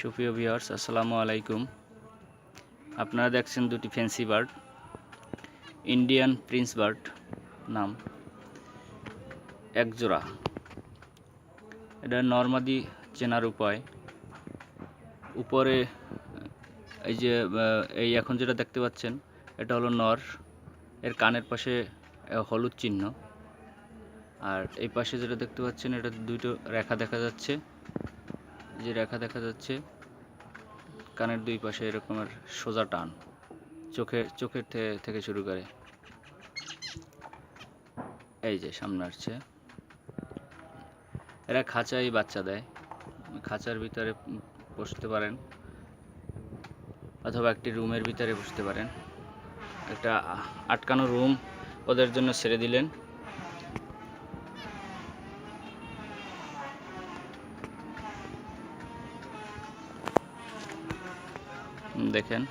সুপ্রিয় ভিউয়ার্স, আসসালামু আলাইকুম। আপনারা দেখছেন দুটি fancy bird, Indian Prince bird নাম, এক জোড়া। এটা নরমাদি চেনার উপায়, উপরে এই যে এই এখন যেটা দেখতে পাচ্ছেন এটা হলো নর, এর কানের পাশে হলুদ চিহ্ন, আর এই পাশে যেটা দেখতে পাচ্ছেন এটা দুটো রেখা দেখা যাচ্ছে, যে রেখা দেখা যাচ্ছে কানের দুই পাশে এরকমের সোজা টান, চোখের থেকে শুরু করে এই যে সামনে আসছে। এরা খাঁচায় বাচ্চা দেয়, খাঁচার ভিতরে বসতে পারেন অথবা একটি রুমের ভিতরে বসতে পারেন। একটা আটকানো রুম ওদের জন্য ছেড়ে দিলেন। দেখেন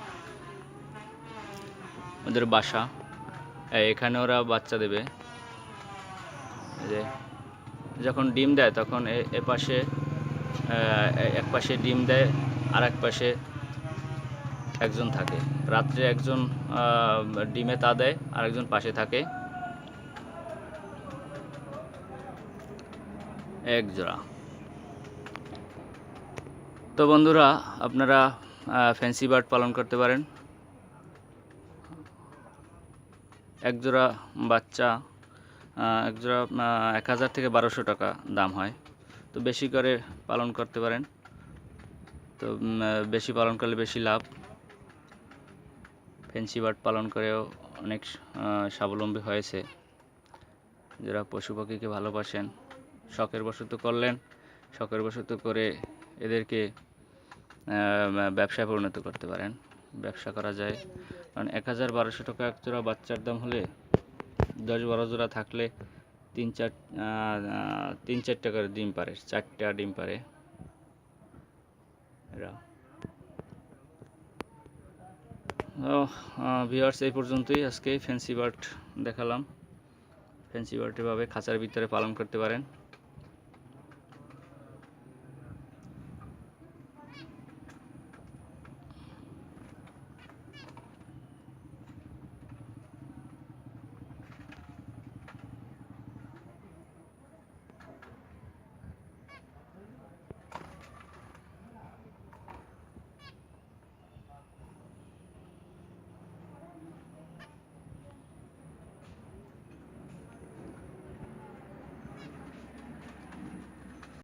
ওদের বাসা, এখানে ওরা বাচ্চা দেবে। যে যখন ডিম দেয় তখন এ পাশে এক পাশে ডিম দেয়, আর এক পাশে একজন থাকে। রাত্রে একজন ডিমে তা দেয়, আর একজন পাশে থাকে। এক জোড়া। তো বন্ধুরা, আপনারা ফ্যান্সি বার্ড পালন করতে পারেন। একজোড়া বাচ্চা একজোড়া 1000 থেকে 1200 টাকা দাম হয়। তো বেশি করে পালন করতে পারেন, তো বেশি পালন করলে বেশি লাভ। ফ্যান্সি বার্ড পালন করেও অনেক স্বাবলম্বী হয়েছে। যারা পশু পাখিকে ভালোবাসেন, শখের বশত করলেন, শখের বশত করে এদেরকে ব্যবসায় পরিণত করতে পারেন। ব্যবসা করা যায়, কারণ 1000-1200 টাকা এক জোড়া বাচ্চার দাম হলে 10-12 জোড়া থাকলে 3-4 টাকার ডিম পারে, 4টা ডিম পারে এরা। ভিউয়ার্স, এই পর্যন্তই আজকে ফ্যান্সি বার্ড দেখালাম। ফ্যান্সি বার্ড এভাবে খাঁচার ভিতরে পালন করতে পারেন।